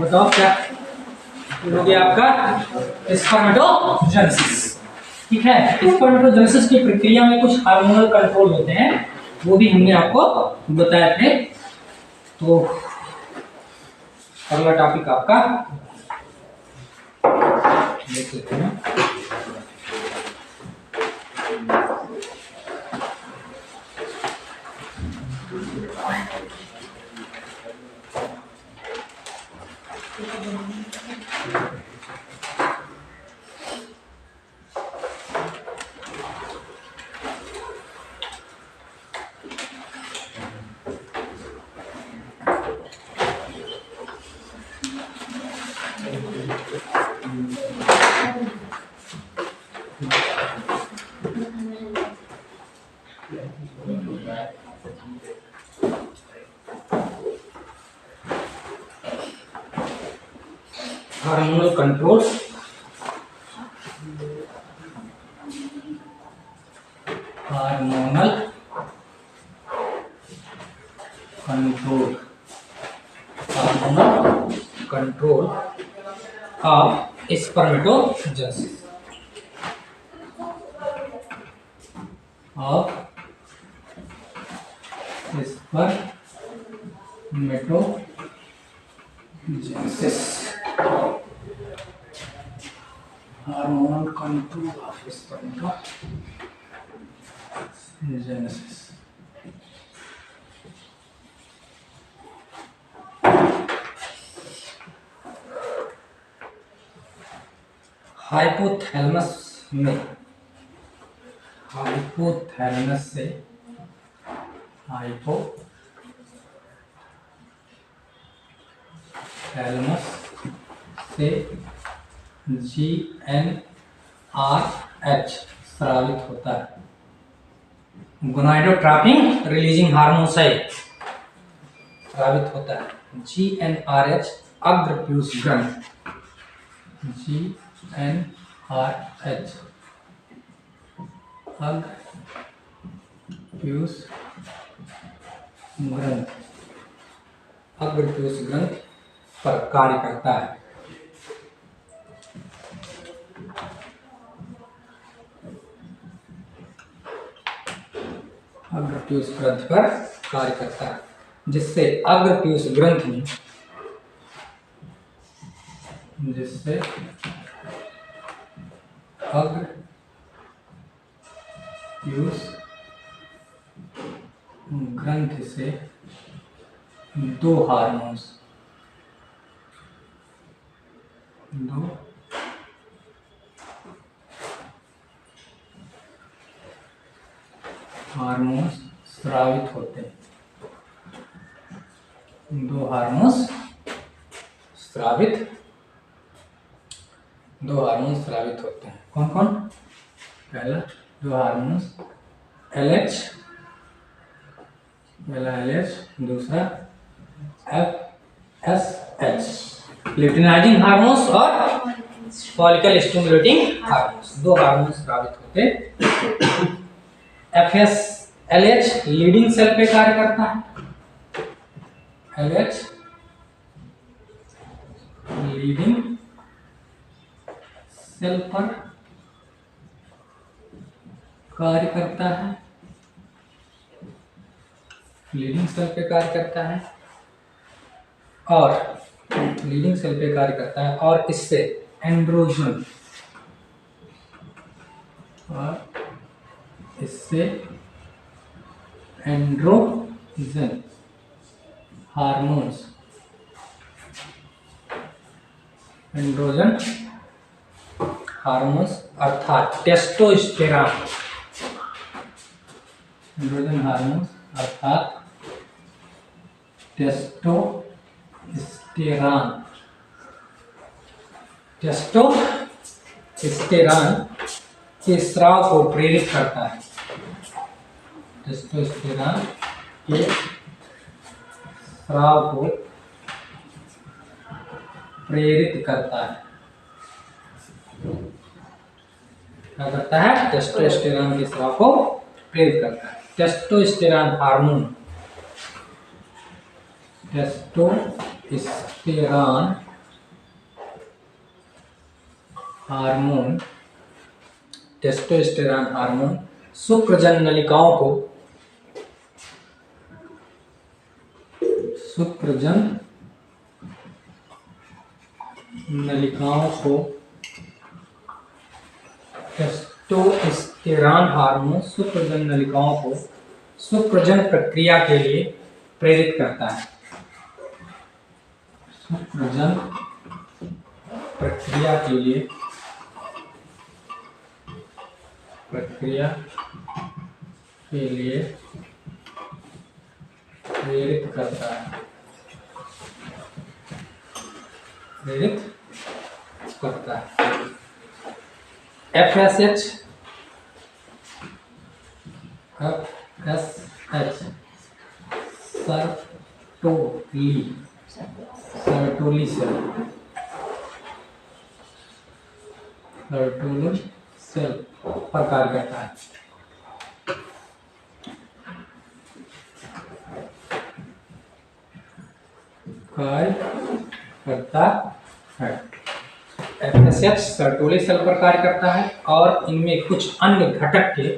बताओ क्या हो गया आपका स्पर्मेटोजेनेसिस। ठीक है, स्पर्मेटोजेनेसिस की प्रक्रिया में कुछ हार्मोनल कंट्रोल होते हैं, वो भी हमने आपको बताए थे। तो अगला टॉपिक आपका देख लेते हैं। Hormonal control, hormonal control, hormonal control of spermatogenesis, of spermatogenesis, hormonal control of spermatogenesis. Hypothalamus में, हाइपोथैलेमस से, हाइपोथैलेमस से GnRH स्रावित होता है। गोनाडोट्रोपिन रिलीजिंग हार्मोन से स्रावित होता है। GnRH अग्र पीयूष ग्रंथ, GnRH अग्र पीयूष ग्रंथ, अग्र पीयूष ग्रंथ पर कार्य करता है। अग्र पीयूष ग्रंथ पर कार्य करता है, जिससे अग्र पीयूष ग्रंथ में, जिससे अग्र पीयूष ग्रंथ से दो हार्मोन्स, दो हार्मोन्स स्रावित होते हैं। दो हार्मोन्स स्रावित होते हैं। कौन कौन? पहला दो हार्मोन्स LH, पहला LH, दूसरा FSH, ल्यूटिनाइजिंग हार्मोन्स और फॉलिकल स्टिमुलेटिंग हार्मोन्स। दो हार्मोन्स स्रावित होते। LH लीडिंग सेल पे कार्य करता है। LH लीडिंग सेल पर कार्य करता है, लीडिंग सेल पे कार्य करता है, और लीडिंग सेल पे कार्य करता है, और इससे एंड्रोजन, और इससे एंड्रोजन हार्मोन्स, एंड्रोजन हार्मोन्स अर्थात टेस्टोस्टेरॉन, एंड्रोजन हार्मोन्स अर्थात टेस्टोस्टेरॉन, टेस्टोस्टेरॉन के स्राव को प्रेरित करता है। टेस्टोस्टेरॉन के स्राव को प्रेरित करता है। क्या करता है? टेस्टोस्टेरॉन के स्राव को प्रेरित करता है। टेस्टोस्टेरॉन हार्मोन टेस्टोस्टेरॉन हार्मोन शुक्रजन नलिकाओं को टेस्टोस्टेरॉन हार्मोन शुक्रजन नलिकाओं को शुक्रजन प्रक्रिया के लिए प्रेरित करता है। शुक्रजन प्रक्रिया के लिए प्रेरित करता है। FSH सर्टोली सेल पर कार्य करता है। FSH सर्टोली सेल पर कार्य करता है और इनमें कुछ अन्य घटक के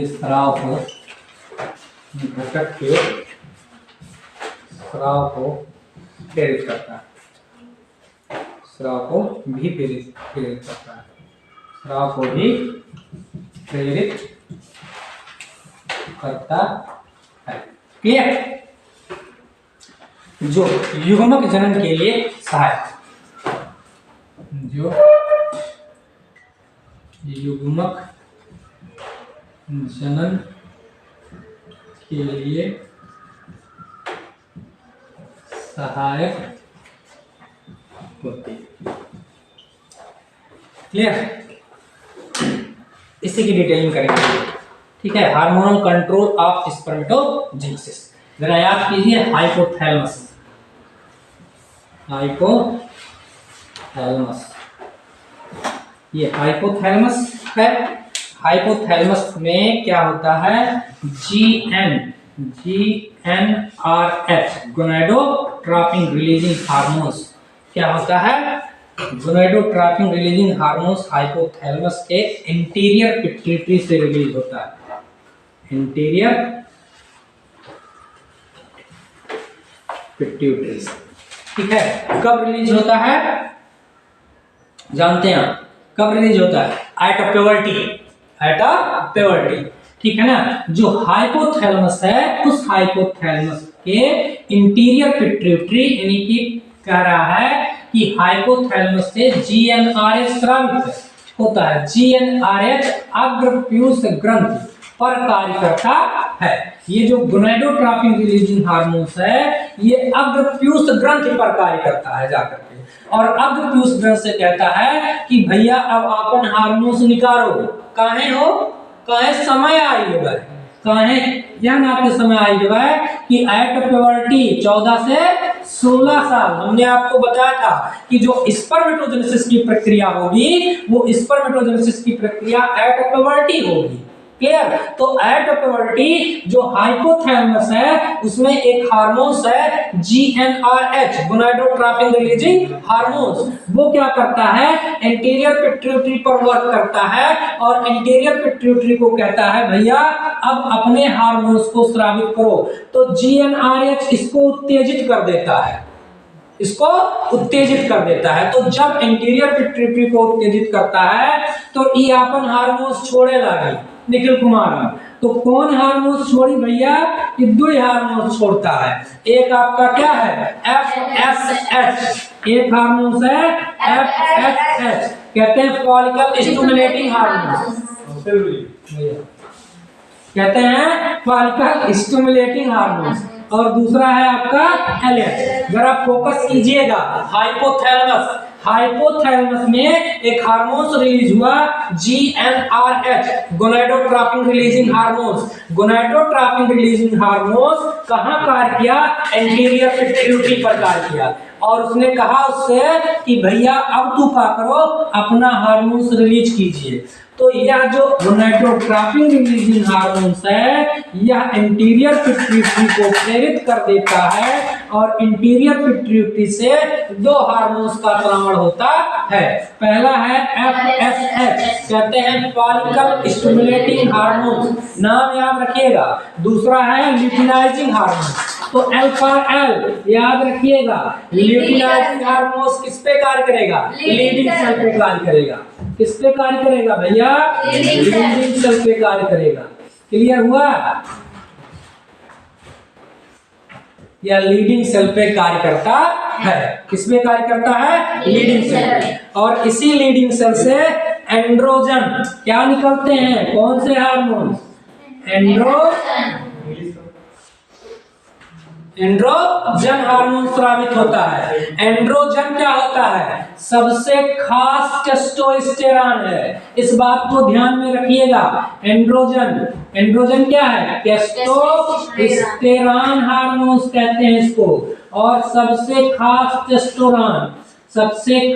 स्राव को प्रेरित करता है। स्राव को भी प्रेरित करता है। क्लियर? जो युग्मक जनन के लिए सहायक होते हैं। क्लियर? इसी की डिटेलिंग करेंगे। ठीक है। हार्मोनल कंट्रोल ऑफ स्पर्मेटोजेनेसिस जरा याद कीजिए। हाइपोथैलेमस ये हाइपोथैलेमस है। हाइपोथैलेमस में क्या होता है? GnRH गोनाडोट्रोपिन रिलीजिंग हार्मोन्स क्या होता है? गोनाडोट्रोपिन रिलीजिंग हार्मोन्स हाइपोथैलेमस के इंटीरियर पिट्यूटरी से रिलीज होता है। Interior pituitary. ठीक है। कब रिलीज होता है जानते हैं? कब रिलीज होता है? At a puberty. ठीक है ना। जो हाइपोथैलेमस है उस हाइपोथैलेमस के इंटीरियर पिट्यूटरी यानी कि कह रहा है कि हाइपोथैलेमस से GnRH स्रावित होता है। GnRH अग्रप्यूष ग्रंथि पर कार्य करता है। ये जो गोनाडोट्रोपिन रिलीजिंग हार्मोन्स है ये अग्रप्यूष ग्रंथि पर कार्य करता है जाकर के, और अग्रप्यूष ग्रंथि से कहता है कि भैया अब अपन हार्मोन्स निकालो। काहे हो? काहे समय आई है? काहे यह आपके समय आई है कि एट प्यूबर्टी 14 से 16 साल हमने आपको बताया था कि जो स्पर्मेटोजेनेसिस की प्रक्रिया होगी वो स्पर्मेटोजेनेसिस की प्रक्रिया एट प्यूबर्टी होगी। क्लियर? तो एट प्यूबर्टी जो हाइपोथैलेमस है उसमें एक हार्मोन्स है GnRH गोनाडोट्रोपिन रिलीजिंग हार्मोन्स। वो क्या करता है? इंटीरियर पिट्यूटरी पर वर्क करता है और इंटीरियर पिट्यूटरी को कहता है भैया अब अपने हार्मोन्स को स्रावित करो। तो GnRH इसको उत्तेजित कर देता है। तो जब इंटीरियर पिट्यूटरी को उत्तेजित करता है तो ये अपन हार्मोन्स छोड़े लगे। निखिल कुमार, तो कौन हार्मोन्स छोड़ी भैया? ये दो हार्मोन्स छोड़ता है। एक आपका क्या है? FSH। एक हार्मोन्स है FSH, कहते हैं फॉलिकल स्टिमुलेटिंग हार्मोन्स। कहते हैं फॉलिकल स्टिमुलेटिंग हार्मोन्स। और दूसरा है आपका LH। जरा फोकस कीजिएगा। हाइपोथैलेमस में एक हार्मोन्स रिलीज हुआ GnRH gonadotropin releasing hormones. Gonadotropin releasing hormones कहां कार्य किया? इंटीरियर पिट्यूटरी पर कार्य किया। और उसने कहा उससे कि भैया अब तू क्या करो, अपना हार्मोन्स रिलीज कीजिए। तो यह जो गोनाडोट्रोपिन रिलीजिंग हार्मोन्स है, यह इंटीरियर पिट्यूटरी को प्रेरित कर देता है और इंटीरियर पिट्यूटरी से दो हार्मोन्स का स्राव होता है। पहला है FSH, कहते हैं फॉलिकल स्टिमुलेटिंग हार्मोन, नाम याद रखिएगा। दूसरा है ल्यूटिनाइजिंग हार्मोन। तो अल्फा एल याद रखिएगा। ल्यूटिनाइजिंग हार्मोन किस पे कार्य करेगा? लीडिंग सेल पे कार्य करेगा। किस पे कार्य करेगा भैया? लीडिंग सेल पे कार्य करेगा। क्लियर हुआ? या लीडिंग सेल पे कार्य करता है। किस पे कार्य करता है? लीडिंग सेल पे। और इसी लीडिंग सेल से एंड्रोजन क्या निकलते हैं? कौन से हार्मोन? एंड्रोजन हार्मोन स्रावित होता है। एंड्रोजन क्या होता है? सबसे खास टेस्टोस्टेरॉन है। इस बात को ध्यान में रखिएगा। एंड्रोजन क्या है? टेस्टोस्टेरॉन हार्मोन्स कहते हैं इसको। और सबसे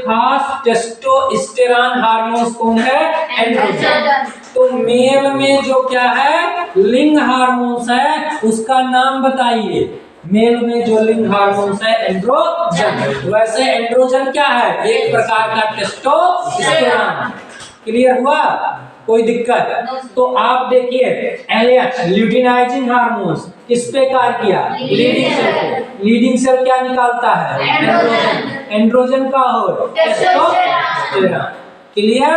खास टेस्टोस्टेरॉन हार्मोन्स कौन है? एंड्रोजन। तो मेल में जो क्या है, लिंग हार्मोन्स है, उसका नाम बताइए। मेल में जो लिंग हार्मोन्स है एंड्रोजन। वैसे एंड्रोजन क्या है? एक प्रकार का टेस्टोस्टेरॉन। क्लियर हुआ? कोई दिक्कत? तो आप देखिए LH ल्यूटिनाइजिंग हार्मोन्स किस पे कार्य किया? लीडिंग सेल पे। लीडिंग सेल क्या निकालता है? एंड्रोजन। एंड्रोजन का हो testosterone. Clear?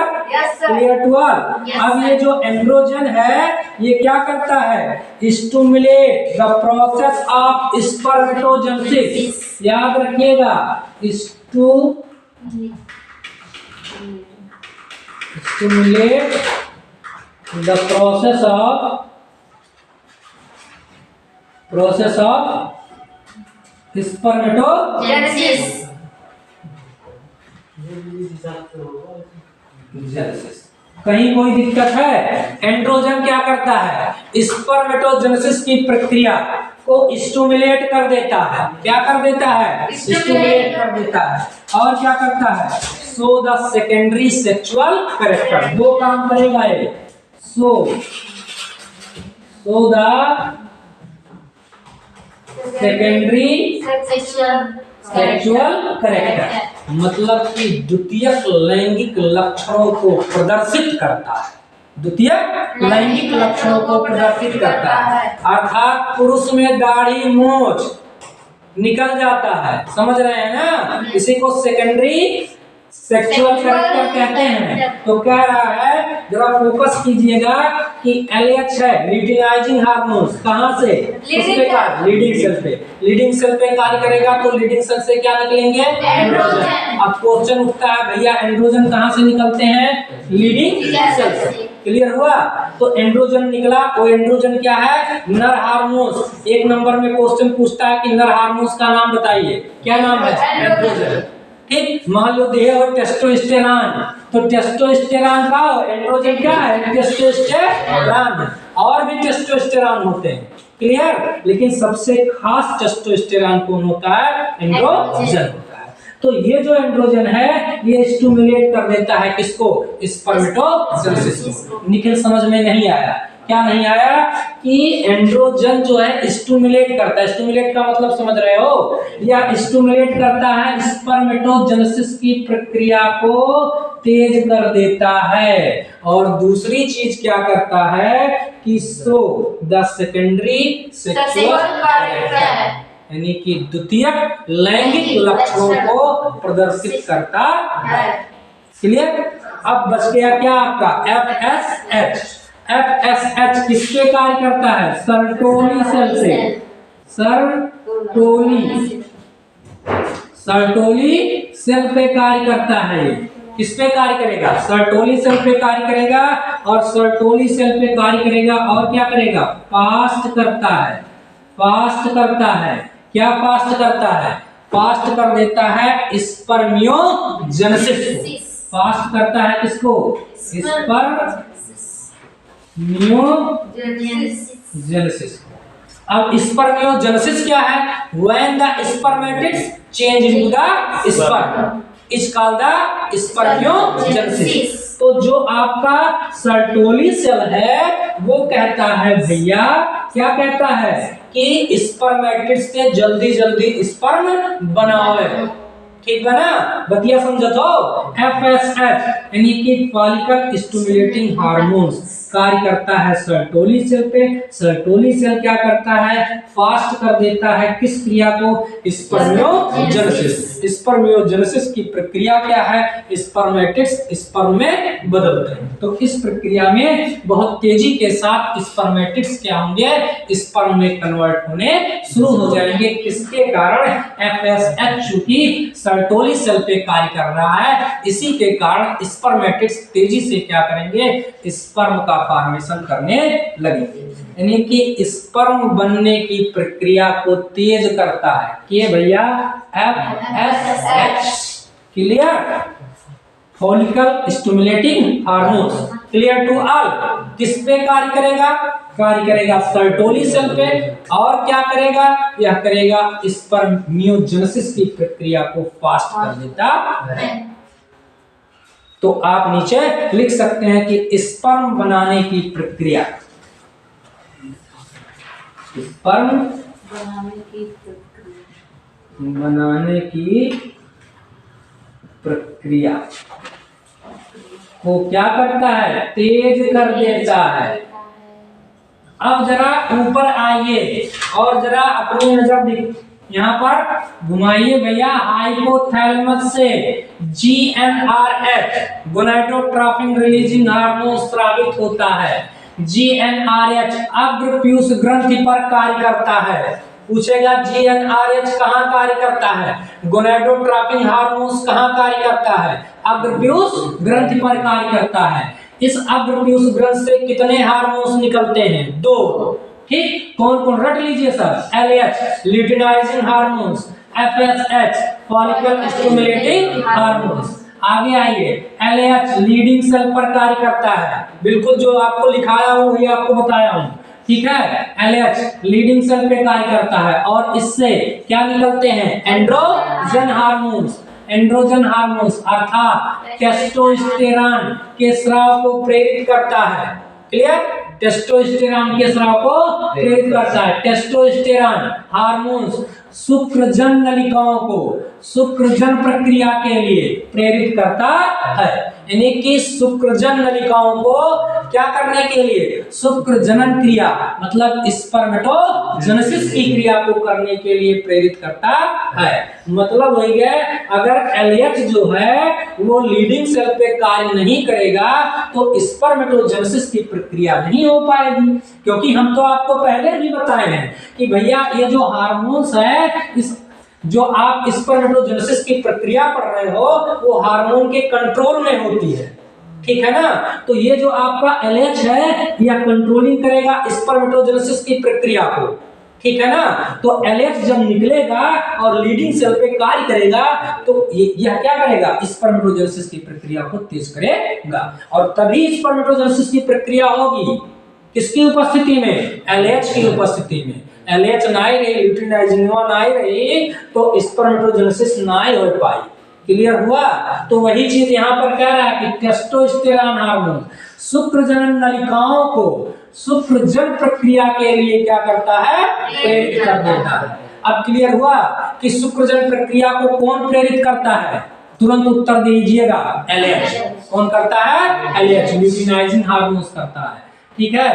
Clear to all? अब ये जो एंड्रोजन है ये क्या करता है? Stimulate the process of spermatogenesis. याद रखिएगा, stimulate the process of spermatogenesis. कहीं कोई दिक्कत है? एंड्रोजन क्या करता है? स्पर्मेटोजेनेसिस की प्रक्रिया को स्टिमुलेट कर देता है। क्या कर देता है? स्टिमुलेट कर देता है। और क्या करता है? Show the secondary sexual character. दो काम करेगा ये। Show the secondary sexual character, मतलब कि द्वितीयक लैंगिक लक्षणों को प्रदर्शित करता है। द्वितीयक लैंगिक लक्षणों को प्रदर्शित करता है, अर्थात पुरुष में दाढ़ी मूंछ निकल जाता है। समझ रहे हैं ना? इसी को सेकेंडरी सेक्सुअल कैरेक्टर कहते हैं। तो कह रहा है, जरा फोकस कीजिएगा कि LH है ल्यूटिनाइजिंग हार्मोन्स, कहां से? लीडिंग सेल पे। लीडिंग सेल पे कार्य करेगा तो लीडिंग सेल से क्या निकलेंगे? एंड्रोजन। अब क्वेश्चन उठता है, भैया एंड्रोजन कहां से निकलते हैं? लीडिंग सेल से। क्लियर हुआ? तो एंड्रोजन निकला। वो एंड्रोजन क्या है? नर हार्मोन्स। एक नंबर में क्वेश्चन पूछता है कि नर हार्मोन्स का नाम बताइए। क्या नाम है? एंड्रोजन। ठीक, मान लो दिए और टेस्टोस्टेरॉन, तो टेस्टोस्टेरॉन का एंड्रोजन क्या है? टेस्टोस्टेरॉन। और भी टेस्टोस्टेरॉन होते हैं। क्लियर? लेकिन सबसे खास टेस्टोस्टेरॉन कौन होता है? एंड्रोजन होता है। तो ये जो एंड्रोजन है ये स्टिमुलेट कर देता है किसको? स्पर्मेटोजेनेसिस को। निखिल समझ में नहीं आया? क्या नहीं आया? कि एंड्रोजन जो है स्टिमुलेट करता है। स्टिमुलेट का मतलब समझ रहे हो? या स्टिमुलेट करता है स्पर्मेटोजेनेसिस की प्रक्रिया को तेज कर देता है। और दूसरी चीज क्या करता है कि show the secondary sexual character, यानी कि द्वितीयक लैंगिक लक्षणों को प्रदर्शित करता है। क्लियर? अब बच गया क्या आपका? FSH। FSH किसके कार्य करता है? सर्टोली सेल से। सर्टोली सेल पे कार्य करता है। किस पे कार्य करेगा? सर्टोली सेल पे कार्य करेगा। और सर्टोली सेल पे कार्य करेगा और क्या करेगा? फास्ट करता है। क्या फास्ट करता है? फास्ट कर देता है स्पर्मियोजेनेसिस। फास्ट करता है किसको? स्पर्मियोजेनेसिस। अब स्पर्मियोजेनेसिस क्या है? When the spermatids change into the sperm is called the spermiogenesis. तो जो आपका सर्टोली सेल है वो कहता है भैया, क्या कहता है कि स्पर्मेटिड्स से जल्दी जल्दी स्पर्म बनावे। ठीक है ना, बतिया समझो तो। FSH यानी कि फॉलिकल स्टिमुलेटिंग हार्मोन्स कार्य करता है सर्टोली सेल पे। सर्टोली सेल क्या करता है? फास्ट कर देता है किस क्रिया को? स्पर्मियोजेनेसिस। स्पर्मियोजेनेसिस की प्रक्रिया क्या है? स्पर्मेटिड्स स्पर्म में बदलते हैं। तो इस प्रक्रिया में बहुत तेजी के साथ स्पर्मेटिड्स क्या होंगे? स्पर्म में कन्वर्ट होने शुरू हो जाएंगे। किसके कारण? FSH चूंकि सर्टोली सेल पे कार्य कर रहा है, इसी के कारण स्पर्मेटिड्स तेजी से क्या करेंगे? स्पर्म का फॉर्मेशन करने लगेंगे। यानी कि स्पर्म बनने की प्रक्रिया को तेज करता है कि भैया FSH। Clear? Follicle stimulating hormones. Clear to all? किस पे कार्य करेगा? कार्य करेगा सर्टोली सेल पे। और क्या करेगा? यह करेगा स्पर्मियोजेनेसिस की प्रक्रिया को फास्ट कर देता है। तो आप नीचे लिख सकते हैं कि स्पर्म बनाने की प्रक्रिया, स्पर्म बनाने की प्रक्रिया को क्या करता है? तेज कर देता है। अब जरा ऊपर आइए और जरा अपनी नजर यहाँ पर घुमाइए भैया। हाइपोथैलेमस से GnRH गोनाडोट्रोपिन रिलीजिंग हार्मोन स्रावित होता है। GnRH अग्र पीयूष ग्रंथि पर कार्य करता है। पूछेगा GnRH कहाँ कार्य करता है? गोनाडोट्रोपिन हार्मोन्स कहाँ कार्य करता है? अग्र पीयूष ग्रंथि पर कार्य करता है। इस अग्र पीयूष ग्रंथि से कितने हार्मोन्स निकलते हैं? 2। ठीक, कौन कौन? रट लीजिए sir. LH luteinising hormones, FSH follicle stimulating hormones. आगे आइए, LH लीडिंग सेल पर कार्य करता है। बिल्कुल जो आपको लिखाया हो वही आपको बताया हूं। ठीक है, LH लीडिंग सेल पे कार्य करता है और इससे क्या निकलते हैं? Androgen hormones. एंड्रोजन हार्मोन्स अर्थात टेस्टोस्टेरॉन के स्राव को प्रेरित करता है। क्लियर? टेस्टोस्टेरॉन के स्राव को प्रेरित करता है। टेस्टोस्टेरॉन हार्मोन्स शुक्रजन नलिकाओं को शुक्रजन प्रक्रिया के लिए प्रेरित करता है। यानी कि शुक्रजन नलिकाओं को क्या करने के लिए? शुक्र जनन क्रिया मतलब स्पर्मेटोजेनेसिस की क्रिया को करने के लिए प्रेरित करता है। मतलब हो गया, अगर LH जो है वो लीडिंग सेल पे कार्य नहीं करेगा तो स्पर्मेटोजेनेसिस की प्रक्रिया नहीं हो पाएगी। क्योंकि हम तो आपको पहले भी बताए हैं कि भैया ये जो हार्मोन्स है, इस जो आप स्पर्मेटोजेनेसिस की प्रक्रिया पढ़ रहे हो वो हार्मोन के कंट्रोल में होती है। ठीक है ना? तो ये जो आपका LH है यह कंट्रोलिंग करेगा स्पर्मेटोजेनेसिस की प्रक्रिया को। ठीक है ना? तो LH जब निकलेगा और लीडिंग सेल पे कार्य करेगा तो यह क्या करेगा? स्पर्मेटोजेनेसिस की प्रक्रिया को तेज करेगा और तभी स्पर्मेटोजेनेसिस की प्रक्रिया होगी। किसकी उपस्थिति में? LH की उपस्थिति में। LH ना ही रही, ल्यूटिनाइजिंग ना ही रही तो स्पर्मेटोजेनेसिस ना ही हो पाई। क्लियर हुआ? तो वही चीज यहाँ पर कह रहा है कि टेस्टोस्टेरॉन हार्मोन शुक्रजनन नलिकाओं को शुक्रजन प्रक्रिया के लिए क्या करता है? प्रेरित कर देता है। अब क्लियर हुआ कि शुक्रजन प्रक्रिया को कौन प्रेरित करता है? तुरंत उत्तर दीजिएगा। LH। कौन करता है? LH ल्यूटिनाइजिंग हार्मोन करता है। ठीक है,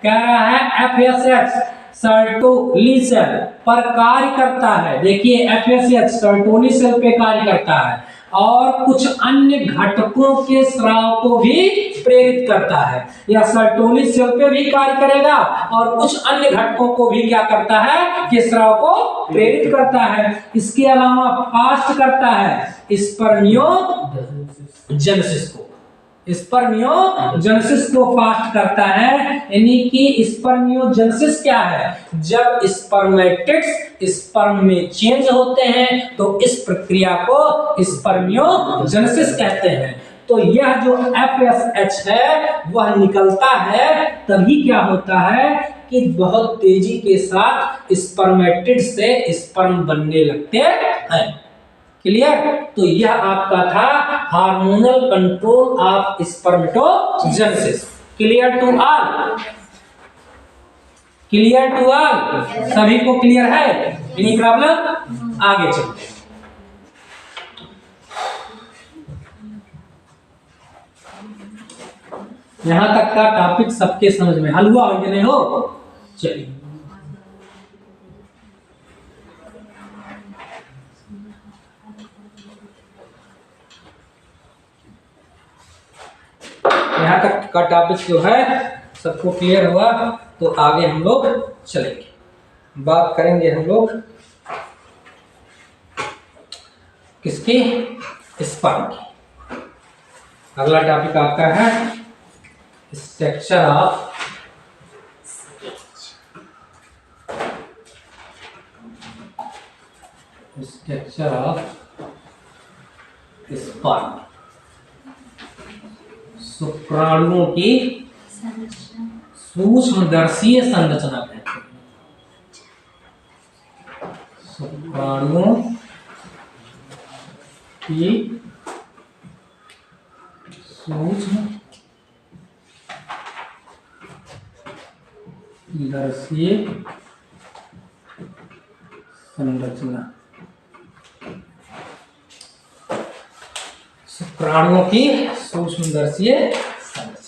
कह रहा है FSH सर्टोली सेल पर कार्य करता है। देखिए FSH सर्टोली सेल पे कार्य करता है और कुछ अन्य घटकों के स्राव को भी प्रेरित करता है। यह सर्टोली सेल पे भी कार्य करेगा और कुछ अन्य घटकों को भी क्या करता है? कि स्राव को प्रेरित करता है। इसके अलावा फास्ट करता है स्पर्मियोजेनेसिस को। स्पर्मियोजेनेसिस को फास्ट करता है। यानी कि स्पर्मियोजेनेसिस क्या है? जब स्पर्मेटिड्स स्पर्म में चेंज होते हैं तो इस प्रक्रिया को स्पर्मियोजेनेसिस कहते हैं। तो यह जो FSH है वह निकलता है तभी क्या होता है कि बहुत तेजी के साथ स्पर्मेटिड से स्पर्म बनने लगते हैं। क्लियर? तो यह आपका था hormonal control of spermatogenesis. Clear to all? Clear to all? सभी को क्लियर है? Any problem? आगे चलते हैं। यहां तक का टॉपिक सबके समझ में हलवा हो नहीं हो? चलिए यहां तक का टॉपिक जो है सबको क्लियर हुआ, तो आगे हम लोग चलेंगे, बात करेंगे हम लोग किसकी? स्पर्म की। अगला टॉपिक आपका है स्ट्रक्चर ऑफ स्पर्म। शुक्राणुओं की सूक्ष्मदर्शीय संरचना कहते हैं। शुक्राणुओं की सूक्ष्मदर्शीय संरचना। शुक्राणुओं की सूक्ष्मदर्शीय संरचना।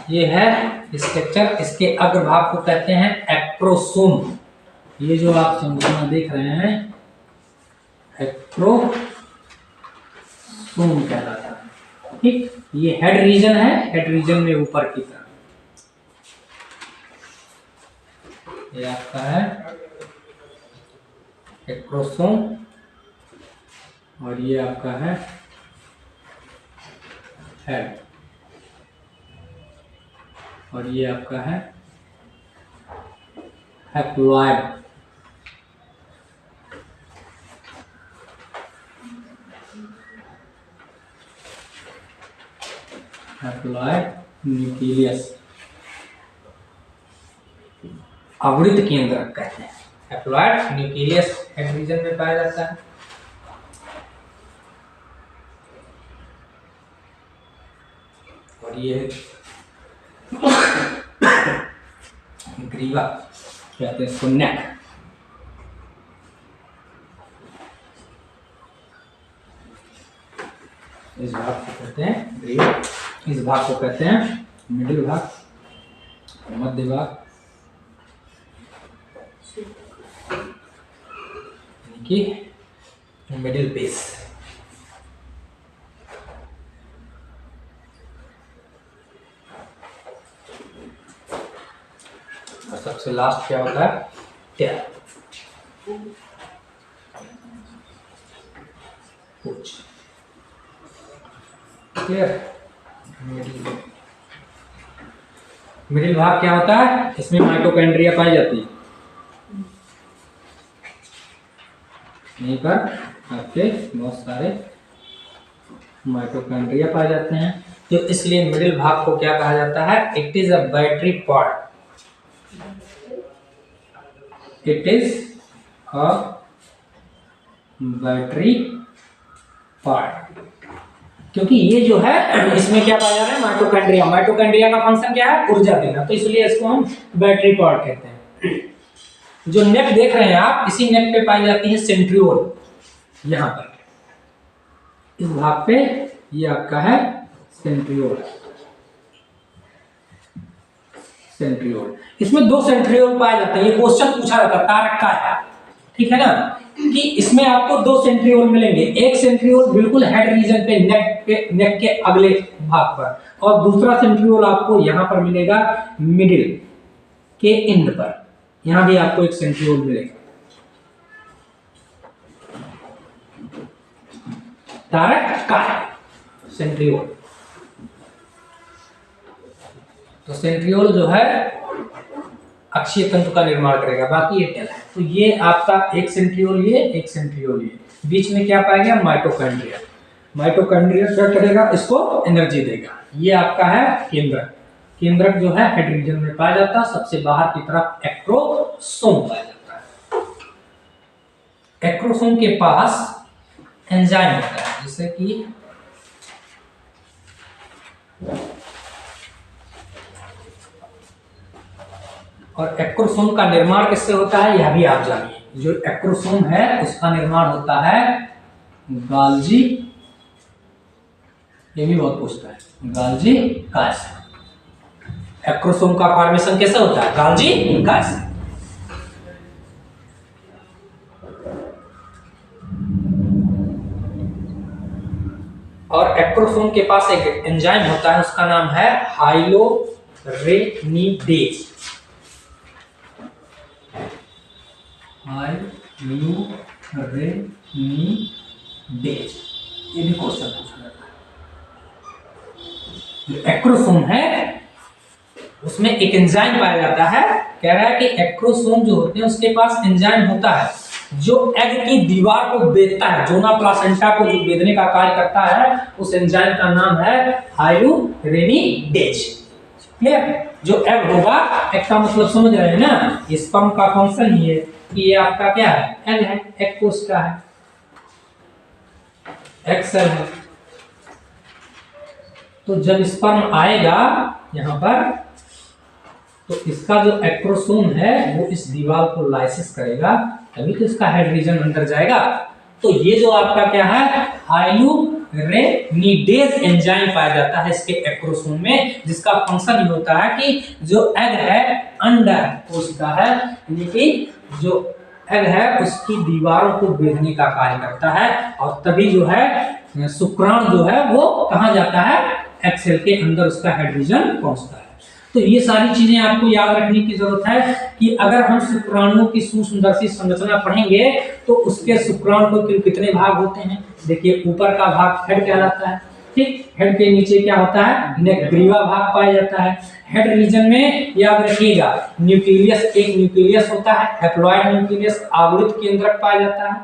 ये है स्ट्रक्चर। इसके अग्रभाग को कहते हैं एक्रोसोम। ये जो आप संरचना देख रहे हैं एक्रोसोम कहलाता है। ठीक, ये हेड रीजन है। हेड रीजन में ऊपर की तरफ ये आपका है एक्रोसोम, और ये आपका है हेड, और ये आपका है हैप्लॉइड। हैप्लॉइड न्यूक्लियस, आवृत केंद्रक कहते हैं। हैप्लॉइड न्यूक्लियस हेड रीजन में पाया जाता है। और ये ग्रीवा कहते हैं, सुन्नक। इस भाग को कहते हैं ग्रीवा, इस भाग को कहते हैं मिडिल भाग, मध्य भाग यानी कि मिडिल बेस। और सबसे लास्ट क्या होता है? टेल। क्लियर? मिडिल भाग क्या होता है? इसमें माइटोकॉन्ड्रिया पाई जाती है। यहीं पर आपके बहुत सारे माइटोकॉन्ड्रिया पाए जाते हैं। तो इसलिए मिडिल भाग को क्या कहा जाता है? It is a battery part. It is a battery part, क्योंकि ये जो है इसमें क्या पाया जा रहा है? माइटोकॉन्ड्रिया। माइटोकॉन्ड्रिया का फंक्शन क्या है? ऊर्जा देना, तो इसलिए इसको हम बैटरी पार्ट कहते हैं। जो नेक देख रहे हैं आप, इसी नेक पे पाई जाती है सेंट्रियोल। यहां पर इस भाग पे ये आपका है सेंट्रियोल। सेंट्रियोल, इसमें 2 सेंट्रियोल पाए जाते हैं। ये क्वेश्चन पूछा जाता है कारक का है, ठीक है ना, कि इसमें आपको 2 सेंट्रियोल मिलेंगे। एक सेंट्रियोल बिल्कुल हेड रीजन पे, नेक के अगले भाग पर, और दूसरा सेंट्रियोल आपको यहां पर मिलेगा मिडिल के एंड पर। यहां भी आपको एक सेंट्रियोल मिलेगा। कारक का सेंट्रियोल। तो सेंट्रियोल जो है अक्षीय तंतु का निर्माण करेगा, बाकी ये टेल है। तो ये आपका एक सेंट्रियोल, ये एक सेंट्रियोल, ये बीच में क्या पाएगा माइटोकॉन्ड्रिया। माइटोकॉन्ड्रिया क्या करेगा, इसको एनर्जी देगा। ये आपका है केंद्रक। केंद्रक जो है हेड रीजन में पाया जाता है। सबसे बाहर की तरफ एक्रोसोम पाया जाता है। एक्रोसोम के पास एंजाइम होता है, जैसे कि और एक्रोसोम का निर्माण किससे होता है यह भी आप जानिए। जो एक्रोसोम है उसका निर्माण होता है गाल्जी, ये भी बहुत पूछता है, गाल्जी काय से। एक्रोसोम का फॉर्मेशन कैसे होता है, गाल्जी काय से। और एक्रोसोम के पास एक एंजाइम होता है, उसका नाम है हाइलोरेनिडेज। हाइलोरेनिडेज, ये भी क्वेश्चन पूछा जाता है। जो एक्रोसोम है उसमें एक एंजाइम पाया जाता है। कह रहा है कि एक्रोसोम जो होते हैं उसके पास एंजाइम होता है जो एग की दीवार को बेधता है, जोना प्लासेंटा को जो बेधने का कार्य करता है, उस एंजाइम का नाम है हाइलोरेनिडेज। क्लियर। जो एग होगा, एग का मतलब समझ रहे हैं ना, स्पर्म का फंक्शन ही है कि ये आपका क्या है, एग है, एग कोश का है, एग सेल है। तो जब स्पर्म आएगा यहां पर, तो इसका जो एक्रोसोम है वो इस दीवार को लाइसिस करेगा, तभी तो इसका हेड रीजन अंदर जाएगा। तो ये जो आपका क्या है, हाइलोरेनिडेज एंजाइम पाया जाता है इसके एक्रोसोम में, जिसका फंक्शन ये होता है कि जो एग है अंडर कोशिका है, यानी कि जो एग है उसकी दीवारों को बेधने का कार्य करता है, और तभी जो है शुक्राणु जो है वो कहाँ जाता है, एग सेल के अंदर उसका हेड रीजन पहुंचता है। तो ये सारी चीजें आपको याद रखने की जरूरत है कि अगर हम शुक्राणुओं की सूक्ष्मदर्शी संरचना पढ़ेंगे तो उसके शुक्राणु के कितने भाग होते हैं। देखिए ऊपर का भाग हेड कहलाता है, ठीक, हेड के नीचे क्या होता है, नेक, ग्रीवा भाग पाया जाता है। हेड रीजन में याद रखिएगा न्यूक्लियस, एक न्यूक्लियस होता है, हैप्लॉइड न्यूक्लियस, आवृत केंद्रक पाया जाता है,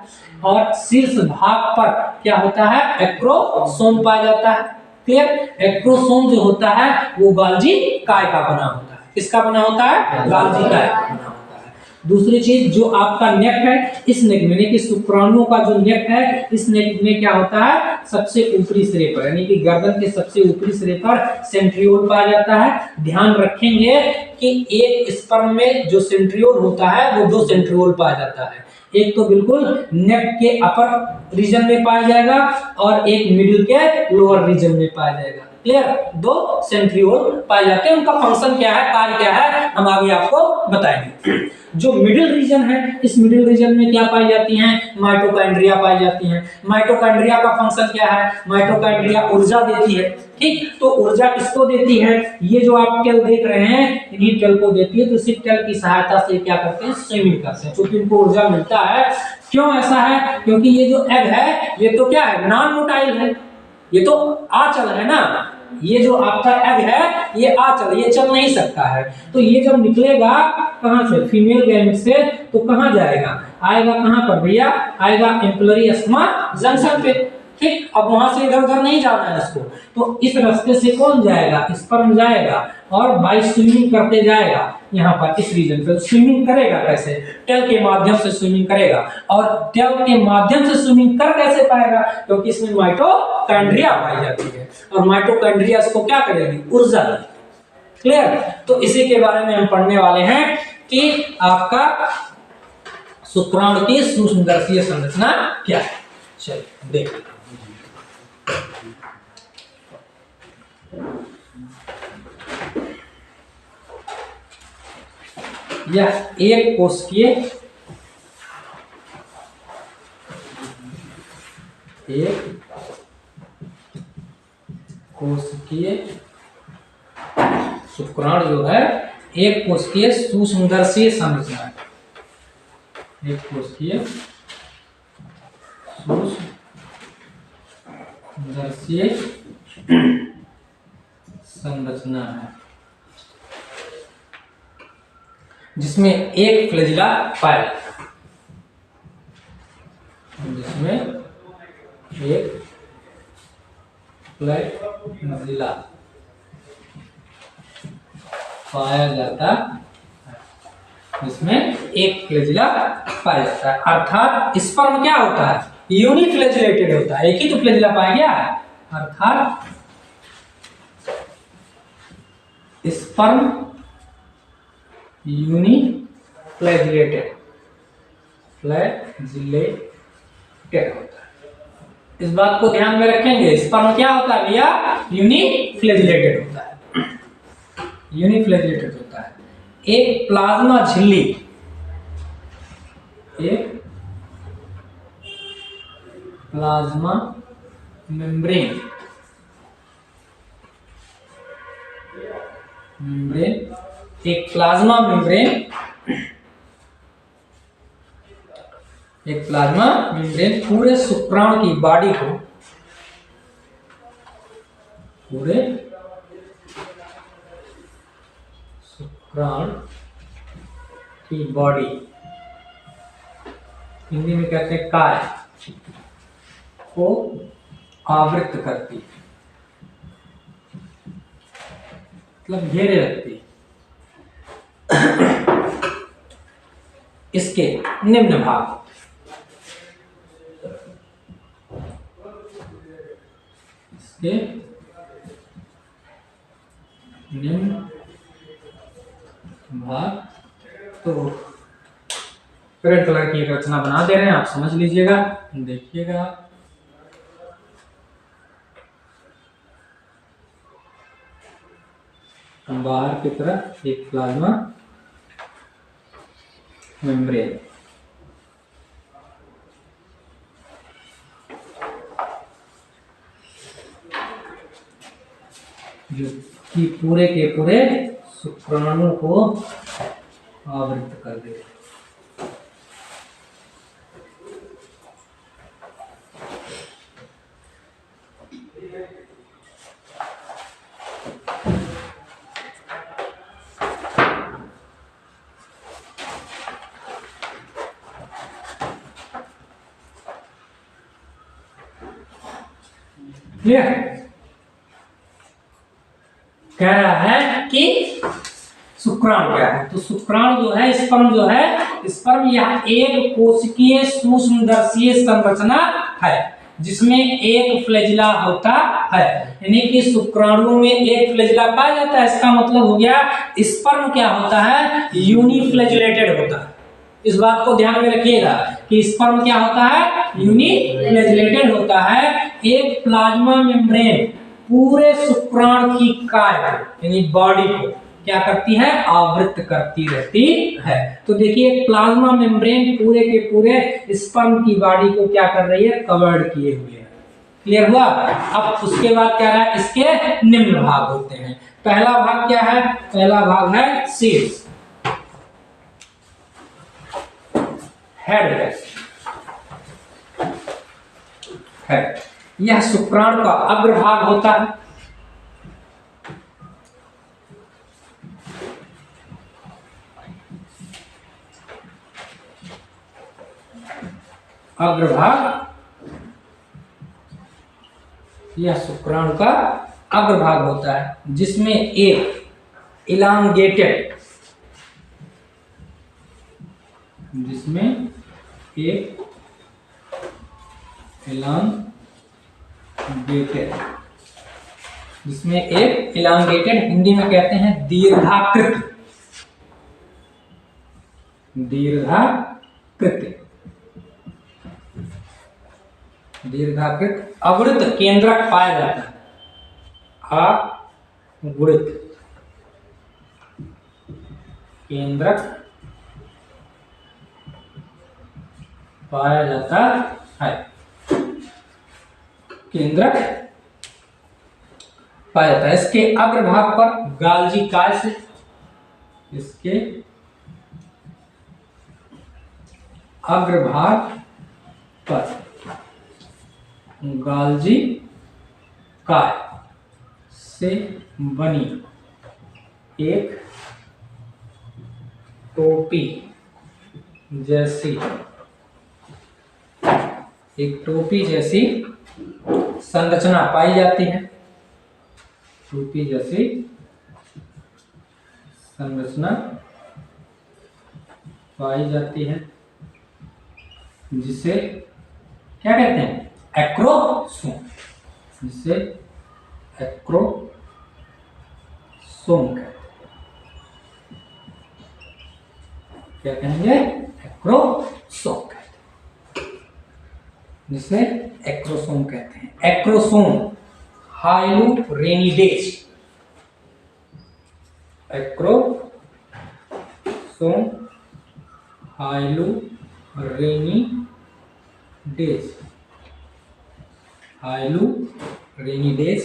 और शीर्ष भाग पर क्या होता है, एक्रोसोम पाया जाता है। क्लियर। एक्रोसोम जो होता है वो गाल्जी काय का बना होता है। किसका बना होता है, गाल्जी काय का बना होता है। दूसरी चीज, जो आपका नेक है, इस नेक में यानी कि शुक्राणुओं का जो नेक है, इस नेक में क्या होता है, सबसे ऊपरी सिरे पर यानी कि गर्दन के सबसे ऊपरी सिरे पर सेंट्रियोल पाया जाता है। ध्यान रखेंगे कि एक स्पर्म में जो सेंट्रियोल होता है वो 2 सेंट्रियोल पाया जाता है। एक तो बिल्कुल नेक के अपर रीजन में पाया जाएगा और एक मिडिल के लोअर रीजन में पाया जाएगा। क्लियर। 2 सेंट्रियोल पाए जाते हैं। उनका फंक्शन क्या है, कार्य क्या है, हम आगे आपको बताएंगे। जो मिडिल रीजन है, इस मिडिल रीजन में क्या पाई जाती हैं, माइटोकॉन्ड्रिया पाई जाती हैं। माइटोकॉन्ड्रिया का फंक्शन क्या है, माइटोकॉन्ड्रिया ऊर्जा देती है, ठीक। तो ऊर्जा किसको देती है, ये जो आप टेल देख रहे हैं इन्हीं टेल को देती है। तो इसी टेल की सहायता से क्या करते हैं, स्विमिंग करते हैं, क्योंकि इनको ऊर्जा मिलता है। क्यों ऐसा है, क्योंकि ये जो एग है ये तो क्या है, नॉन मोटाइल है, ये तो आचल है ना। ये जो आपका एग है ये आचल, ये चल नहीं सकता है। तो ये जब निकलेगा कहां से, फीमेल गैमेट से, तो कहां जाएगा, आएगा कहां पर भैया, आएगा एम्पलरी अस्थमा जंक्शन पे, ठीक। अब वहां से इधर उधर नहीं जाना है इसको, तो इस रास्ते से कौन जाएगा, स्पर्म जाएगा और बाई स्विमिंग करते जाएगा यहाँ पर इस रीजन पे। स्विमिंग करेगा कैसे, टेल के माध्यम से स्विमिंग करेगा। और टेल के माध्यम से स्विमिंग कर कैसे पाएगा, क्योंकि इसमें माइटोकॉन्ड्रिया पाई जाती है, और माइटोकॉन्ड्रिया इसको क्या करेगी, ऊर्जा देगी। क्लियर? तो इसी के बारे में हम पढ़ने वाले हैं कि आपका शुक्राणु की सूक्ष्मदर्शीय संरचना क्या है। चलिए देखिए, यह एक कोशिकीय शुक्राणु जो है एक कोशिकीय सूक्ष्मदर्शीय संरचना है। एक कोशिकीय सूक्ष्मदर्शीय संरचना है जिसमें एक फ्लैजिला पाया जाता है। जिसमें एक फ्लैजिला पाया जाता है। इसमें एक फ्लैजिला पाया जाता है, अर्थात स्पर्म क्या होता है? यूनिफ्लैजिलेटेड होता है। एक ही तो फ्लैजिला पाया गया, अर्थात स्पर्म यूनिफ्लैजिलेटेड होता है। इस बात को ध्यान में रखेंगे। स्पर्म क्या होता है भैया? यूनिफ्लैजिलेटेड होता है। यूनिफ्लैजिलेटेड होता है। एक प्लाज्मा झिल्ली, एक प्लाज्मा मेम्ब्रेन, एक प्लाज्मा मेम्ब्रेन पूरे शुक्राणु की बॉडी को, पूरे शुक्राणु की बॉडी, हिंदी में कहते हैं काय, को आवृत करती, मतलब घेरे रखती। इसके निम्न भाग, इसके निम्न भाग तो रेड कलर की एक रचना बना दे रहे हैं, आप समझ लीजिएगा, देखिएगा। बाहर की तरफ एक प्लाज्मा मेम्ब्रेन, जो कि पूरे के पूरे शुक्राणु को आवृत कर दे। कह रहा है कि शुक्राणु क्या है? तो शुक्राणु जो है, स्पर्म जो है, स्पर्म यह एक कोशिकीय सूक्ष्मदर्शीय संरचना है जिसमें एक फ्लैजिला होता है। यानी कि शुक्राणु में एक फ्लैजिला पाया जाता है। इसका मतलब हो गया स्पर्म क्या होता है? यूनिफ्लैजिलेटेड होता है। इस बात को ध्यान में रखिएगा कि स्पर्म क्या होता है? यूनिफ्लैजिलेटेड होता है। एक प्लाज्मा मेम्ब्रेन पूरे शुक्राणु की काय को, यानी बॉडी को क्या करती है? आवृत करती रहती है। तो देखिए, एक प्लाज्मा मेम्ब्रेन पूरे के पूरे स्पर्म की बॉडी को क्या कर रही है? कवर्ड किए हुए है। क्लियर हुआ? अब उसके बाद क्या है? इसके निम्न भाग होते हैं। पहला भाग क्या है? पहला भाग है शीर्ष, हेड है। यह शुक्राणु का अग्रभाग होता है। अग्रभाग, यह शुक्राणु का अग्रभाग होता है जिसमें एक इलांगेटेड, जिसमें एक इलांगेटेड, हिंदी में कहते हैं दीर्घाकृत, दीर्घाकृत अवृत केंद्रक पाया जाता है। अवृत केंद्रक पाया जाता है, केंद्रक पाया जाता है। इसके अग्रभाग पर गालजी काय से, इसके अग्रभाग पर गालजी काय से बनी एक टोपी जैसी संरचना पाई जाती है, टोपी जैसी संरचना पाई जाती है, जिसे क्या कहते हैं? एक्रोसोम, जिसे एक्रोसोम कहते हैं। क्या कहेंगे? एक्रोसोम कहते हैं, जिसे एक्रोसोम कहते हैं। एक्रोसोम हाइलुरेनिडेज, एक्रोसोम हाइलुरेनिडेज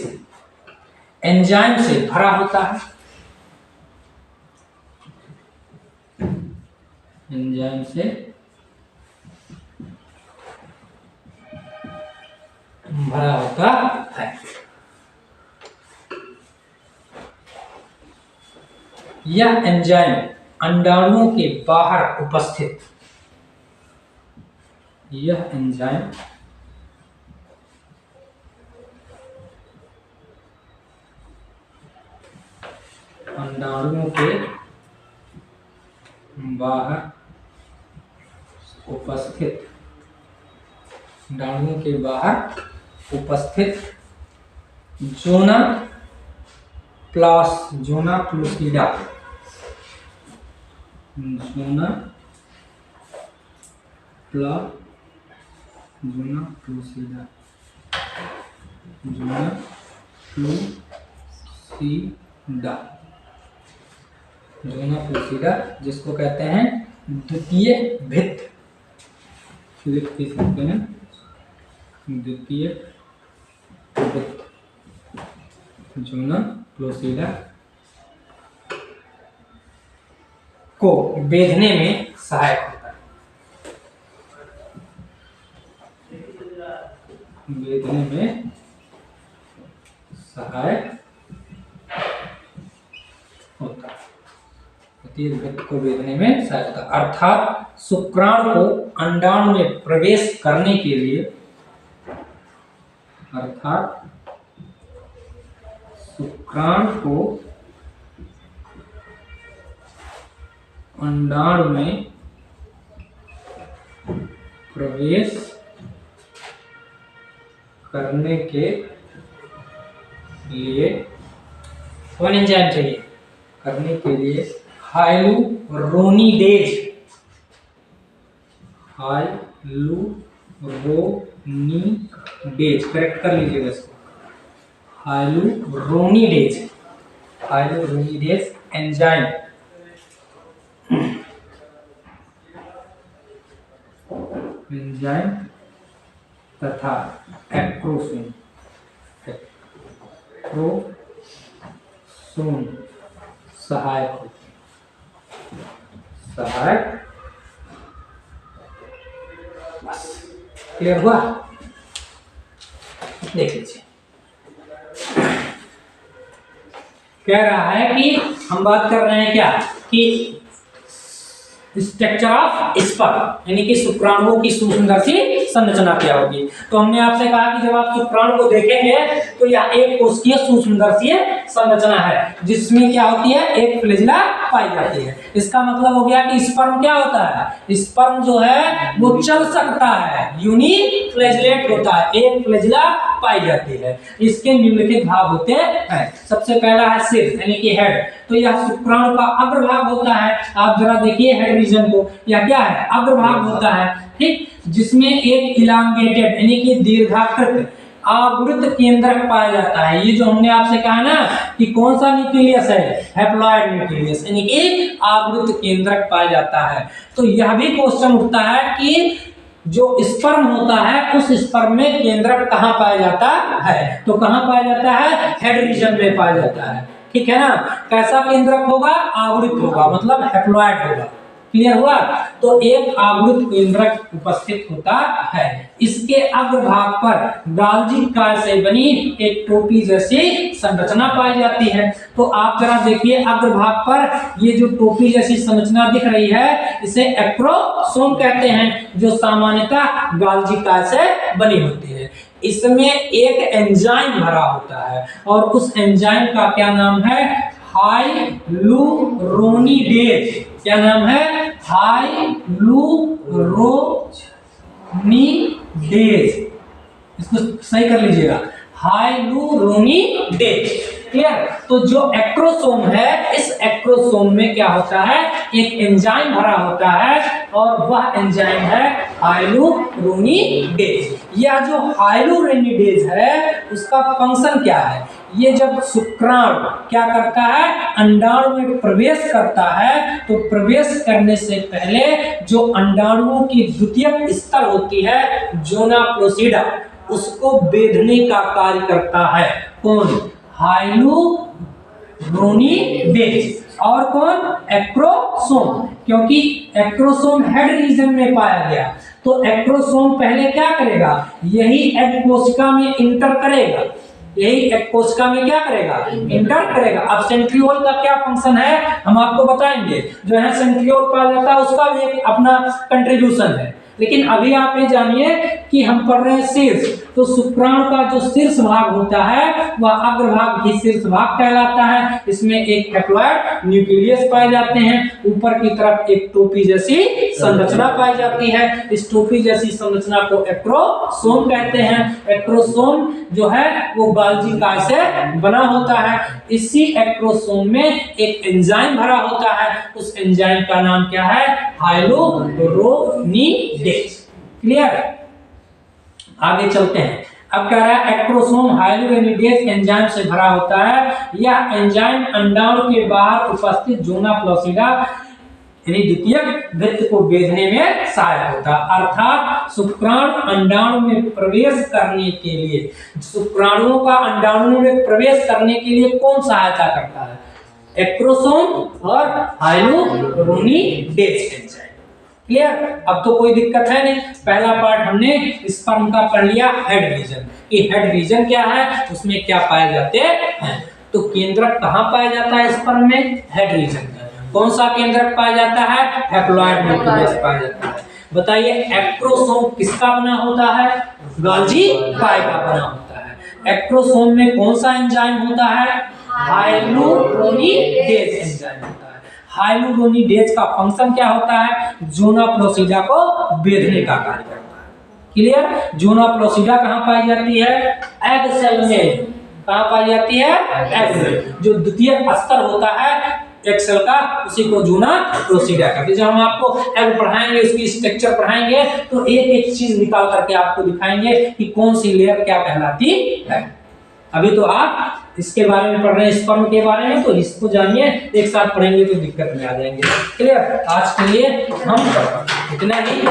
एंजाइम से भरा होता है, एंजाइम से भरा होता है। यह एंजाइम अंडाणुओं के बाहर उपस्थित, यह एंजाइम अंडाणुओं के बाहर उपस्थित, अंडाणुओं के बाहर उपस्थित जोना प्लूसिडा, जोना प्लूसिडा जिसको कहते हैं द्वितीय भित्त, लिख सकते हैं द्वितीय भित्त, जोना प्लूसिडा को बेधने में सहायक होता है, बेधने में सहायक होता है, द्वितीय भित्त को बेधने में सहायक होता है। अर्थात शुक्राणु को अंडाणु में प्रवेश करने के लिए, अर्थात शुक्राणु को अंडाणु में प्रवेश करने के लिए कौन एंजाइम चाहिए? करने के लिए हाइलुरोनिडेज, करेक्ट कर लीजिएगा इसको, हाइलुरोनिडेज एंजाइम तथा एक्रोसोम सहायक होते हैं, सहायक। बस क्लियर हुआ? देख लीजिए, कह रहा है कि हम बात कर रहे हैं क्या कि स्ट्रक्चर ऑफ स्पर्म, यानी कि शुक्राणुओं की सुंदर सी संरचना क्या होगी। तो हमने आपसे कहा कि जब आप शुक्राणु को देखेंगे तो यह एक कोशिकीय सूक्ष्मदर्शीय संरचना है जिसमें क्या होती है, एक फ्लैजिला पाई जाती है। इसका मतलब हो गया कि स्पर्म क्या होता है, स्पर्म जो है वो चल सकता है, यूनिफ्लैजिलेट होता है, एक फ्लैजिला पाई जाती है। इसके निम्नलिखित भाग होते हैं। सबसे पहला है शीर्ष यानी कि हेड। तो यह शुक्राणु का अग्रभाग होता है। आप जरा देखिए हेड रीजन को, यह क्या है, अग्रभाग होता है, ठीक, जिसमें एक इलांगेटेड यानी कि दीर्घाकृत आवृत केंद्रक पाया जाता है। ये जो हमने आपसे कहा ना कि कौन सा न्यूक्लियस है, हैप्लॉइड न्यूक्लियस यानी कि आवृत केंद्रक पाया जाता है। तो यह भी क्वेश्चन उठता है कि जो स्पर्म होता है उस स्पर्म में केंद्रक कहाँ पाया जाता है, तो कहाँ पाया जाता है, हेड रीजन में पाया जाता है, ठीक है ना। कैसा केंद्रक होगा, आवृत होगा, मतलब हैप्लॉइड होगा। क्लियर हुआ। तो एक आवृत केंद्रक उपस्थित होता है। इसके अग्रभाग पर गाल्जी काय से बनी एक टोपी जैसी संरचना पाई जाती है। तो आप जरा देखिए अग्रभाग पर ये जो टोपी जैसी संरचना दिख रही है इसे एक्रोसोम कहते हैं, जो सामान्यतः गाल्जी काय से बनी होती है। इसमें एक एंजाइम भरा होता है और उस एंजाइम का क्या नाम है, हाइलुरोनिडेज। क्या नाम है, हाइलुरोनिडेज। इसको सही कर लीजिएगा, हाइलुरोनिडेज। क्लियर। तो जो एक्रोसोम है इस एक्रोसोम में क्या होता है, एक एंजाइम भरा होता है और वह एंजाइम है हाइलुरोनिडेज। यह जो हाइलुरोनिडेज है उसका फंक्शन क्या है, ये जब शुक्राणु क्या करता है, अंडाणु में प्रवेश करता है तो प्रवेश करने से पहले जो अंडाणुओं की द्वितीयक स्तर होती है जोना प्लोसिडा, उसको बेधने का कार्य करता है। कौन, हाइलुरोनिडेज। और कौन, एक्रोसोम, क्योंकि एक्रोसोम हेड रीजन में पाया गया तो एक्रोसोम पहले क्या करेगा, यही एग कोशिका में इंटर करेगा, यही एक कोशिका में क्या करेगा, इंटर करेगा। अब सेंट्रियोल का क्या फंक्शन है हम आपको बताएंगे, जो है सेंट्रियोल पाया जाता है उसका भी एक अपना कंट्रीब्यूशन है। लेकिन अभी आप ये जानिए कि हम पढ़ रहे हैं शीर्ष, तो शुक्राणु का जो शीर्ष भाग होता है वह अग्रभाग ही शीर्ष भाग कहलाता है। इसमें एक हैप्लॉइड न्यूक्लियस पाए जाते हैं, ऊपर की तरफ एक टोपी जैसी संरचना पाई जाती है। इस टोपी जैसी संरचना को एक्रोसोम कहते हैं। एक्रोसोम जो है वो गाल्जी काय से बना होता है। इसी एक्रोसोम में एक एंजाइम भरा होता है, उस एंजाइम का नाम क्या है, हाइलुरोनिडेज। क्लियर। आगे चलते हैं। अब कह रहा है एक्रोसोम हाइलुरोनिडेज एंजाइम से भरा होता है। यह एंजाइम अंडाणु के बाहर उपस्थित जोना प्लोसिडा यानी द्वितीयक वृत्त को बेधने में सहायक होता है। अर्थात शुक्राणु अंडाणु में प्रवेश करने के लिए, शुक्राणुओं का अंडाणु में प्रवेश करने के लिए कौन सहायता करता है, एक्रोसोम और हाइलुरोनिडेज एंजाइम। क्लियर। अब तो कोई दिक्कत है नहीं। पहला पार्ट हमने स्पर्म का पढ़ लिया, हेड रीजन। कि हेड रीजन क्या है, उसमें क्या पाए जाते हैं। तो केंद्रक कहाँ पाया जाता है स्पर्म में, हेड रीजन में। कौन सा केंद्रक पाया जाता है, हैप्लॉइड न्यूक्लियस पाया जाता है। बताइए एक्रोसोम किसका बना होता है, गाल्जी काय का बना होता है। एक्रोसोम में कौन सा एंजाइम होता है, हाइलुरोनिडेज एंजाइम होता है। हाइलुरोनिडेज का फंक्शन क्या होता है, जोना प्लोसिडा को बेधने का कार्य करता है। क्लियर। जोना प्लोसिडा कहाँ पाई जाती है, एग सेल में। कहाँ पाई जाती है, एग में। जो द्वितीय स्तर होता है एक सेल का उसी को जोना प्लोसिडा कहते हैं। जब हम आपको एग पढ़ाएंगे, उसकी स्ट्रक्चर पढ़ाएंगे तो एक एक चीज निकाल करके आपको दिखाएंगे कि कौन सी लेयर क्या कहलाती है। अभी तो आप इसके बारे में पढ़ रहे हैं, स्पर्म के बारे में, तो इसको जानिए। एक साथ पढ़ेंगे तो दिक्कत में आ जाएंगे। क्लियर। आज के लिए हम इतना ही,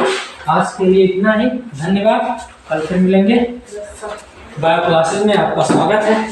आज के लिए इतना ही। धन्यवाद। कल फिर मिलेंगे। बायो क्लासेस में आपका स्वागत है।